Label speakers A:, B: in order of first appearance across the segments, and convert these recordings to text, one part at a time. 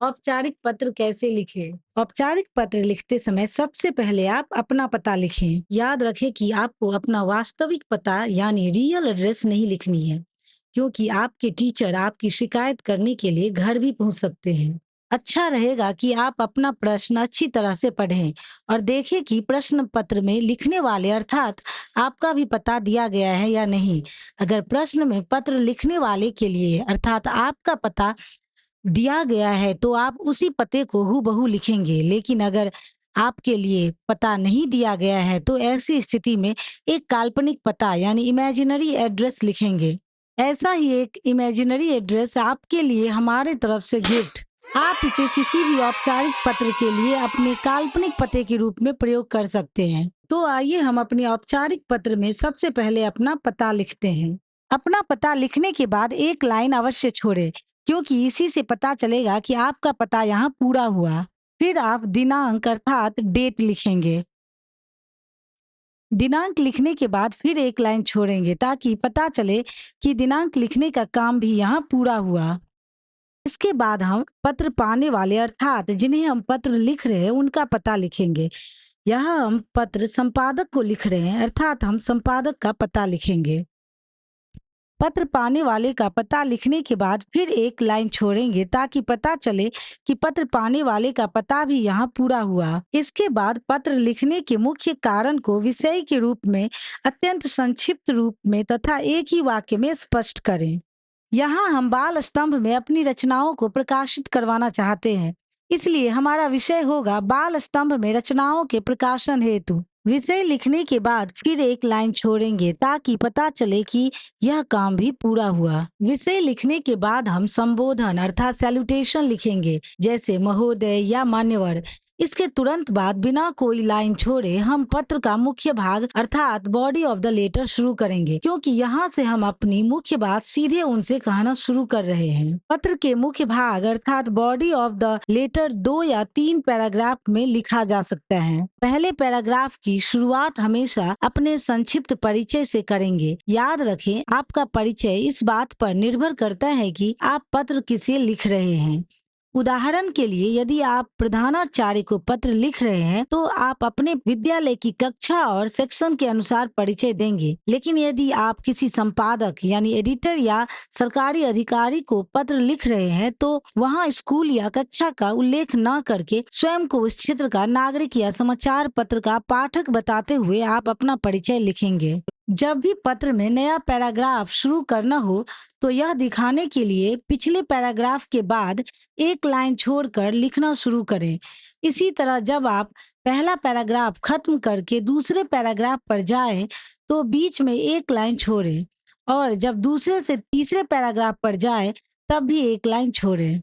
A: औपचारिक पत्र कैसे लिखें? औपचारिक पत्र लिखते समय सबसे पहले आप अपना पता लिखें। याद रखें कि आपको अपना वास्तविक पता यानी रियल एड्रेस नहीं लिखनी है, क्योंकि आपके टीचर आपकी शिकायत करने के लिए घर भी पहुंच सकते हैं। अच्छा रहेगा कि आप अपना प्रश्न अच्छी तरह से पढ़ें और देखें कि प्रश्न पत्र में लिखने वाले अर्थात आपका भी पता दिया गया है या नहीं। अगर प्रश्न में पत्र लिखने वाले के लिए अर्थात आपका पता दिया गया है तो आप उसी पते को हूबहू लिखेंगे, लेकिन अगर आपके लिए पता नहीं दिया गया है तो ऐसी स्थिति में एक काल्पनिक पता यानी इमेजिनरी एड्रेस लिखेंगे। ऐसा ही एक इमेजिनरी एड्रेस आपके लिए हमारे तरफ से गिफ्ट। आप इसे किसी भी औपचारिक पत्र के लिए अपने काल्पनिक पते के रूप में प्रयोग कर सकते हैं। तो आइए हम अपने औपचारिक पत्र में सबसे पहले अपना पता लिखते हैं। अपना पता लिखने के बाद एक लाइन अवश्य छोड़ें, क्योंकि इसी से पता चलेगा कि आपका पता यहाँ पूरा हुआ। फिर आप दिनांक अर्थात डेट लिखेंगे। दिनांक लिखने के बाद फिर एक लाइन छोड़ेंगे ताकि पता चले कि दिनांक लिखने का काम भी यहाँ पूरा हुआ। इसके बाद हम पत्र पाने वाले अर्थात जिन्हें हम पत्र लिख रहे हैं उनका पता लिखेंगे। यहाँ हम पत्र संपादक को लिख रहे हैं अर्थात हम संपादक का पता लिखेंगे। पत्र पाने वाले का पता लिखने के बाद फिर एक लाइन छोड़ेंगे ताकि पता चले कि पत्र पाने वाले का पता भी यहाँ पूरा हुआ। इसके बाद पत्र लिखने के मुख्य कारण को विषय के रूप में अत्यंत संक्षिप्त रूप में तथा एक ही वाक्य में स्पष्ट करें। यहाँ हम बाल स्तंभ में अपनी रचनाओं को प्रकाशित करवाना चाहते हैं, इसलिए हमारा विषय होगा बाल स्तंभ में रचनाओं के प्रकाशन हेतु। विषय लिखने के बाद फिर एक लाइन छोड़ेंगे ताकि पता चले कि यह काम भी पूरा हुआ। विषय लिखने के बाद हम संबोधन अर्थात सैल्यूटेशन लिखेंगे, जैसे महोदय या मान्यवर। इसके तुरंत बाद बिना कोई लाइन छोड़े हम पत्र का मुख्य भाग अर्थात बॉडी ऑफ द लेटर शुरू करेंगे, क्योंकि यहाँ से हम अपनी मुख्य बात सीधे उनसे कहना शुरू कर रहे हैं। पत्र के मुख्य भाग अर्थात बॉडी ऑफ द लेटर 2 या 3 पैराग्राफ में लिखा जा सकता है। पहले पैराग्राफ की शुरुआत हमेशा अपने संक्षिप्त परिचय से करेंगे। याद रखें, आपका परिचय इस बात पर निर्भर करता है कि आप पत्र किसे लिख रहे हैं। उदाहरण के लिए यदि आप प्रधानाचार्य को पत्र लिख रहे हैं तो आप अपने विद्यालय की कक्षा और सेक्शन के अनुसार परिचय देंगे, लेकिन यदि आप किसी संपादक यानी एडिटर या सरकारी अधिकारी को पत्र लिख रहे हैं तो वहां स्कूल या कक्षा का उल्लेख न करके स्वयं को उस क्षेत्र का नागरिक या समाचार पत्र का पाठक बताते हुए आप अपना परिचय लिखेंगे। जब भी पत्र में नया पैराग्राफ शुरू करना हो तो यह दिखाने के लिए पिछले पैराग्राफ के बाद एक लाइन छोड़कर लिखना शुरू करें। इसी तरह जब आप पहला पैराग्राफ खत्म करके दूसरे पैराग्राफ पर जाएं, तो बीच में एक लाइन छोड़ें और जब दूसरे से तीसरे पैराग्राफ पर जाएं, तब भी एक लाइन छोड़ें।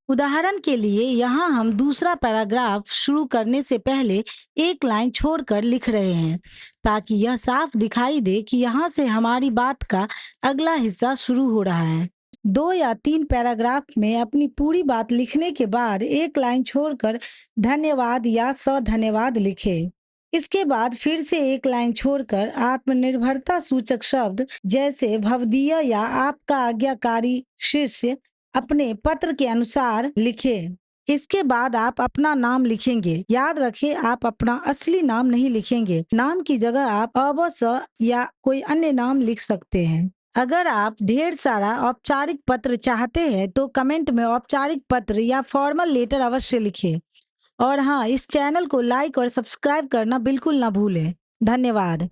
A: उदाहरण के लिए यहाँ हम दूसरा पैराग्राफ शुरू करने से पहले एक लाइन छोड़कर लिख रहे हैं, ताकि यह साफ दिखाई दे कि यहाँ से हमारी बात का अगला हिस्सा शुरू हो रहा है। 2 या 3 पैराग्राफ में अपनी पूरी बात लिखने के बाद एक लाइन छोड़कर धन्यवाद या सधन्यवाद लिखें। इसके बाद फिर से एक लाइन छोड़कर आत्मनिर्भरता सूचक शब्द जैसे भवदीय या आपका आज्ञाकारी शिष्य अपने पत्र के अनुसार लिखें। इसके बाद आप अपना नाम लिखेंगे। याद रखें, आप अपना असली नाम नहीं लिखेंगे। नाम की जगह आप अ, ब, स या कोई अन्य नाम लिख सकते हैं। अगर आप ढेर सारा औपचारिक पत्र चाहते हैं तो कमेंट में औपचारिक पत्र या फॉर्मल लेटर अवश्य लिखें। और हाँ, इस चैनल को लाइक और सब्सक्राइब करना बिल्कुल ना भूलें। धन्यवाद।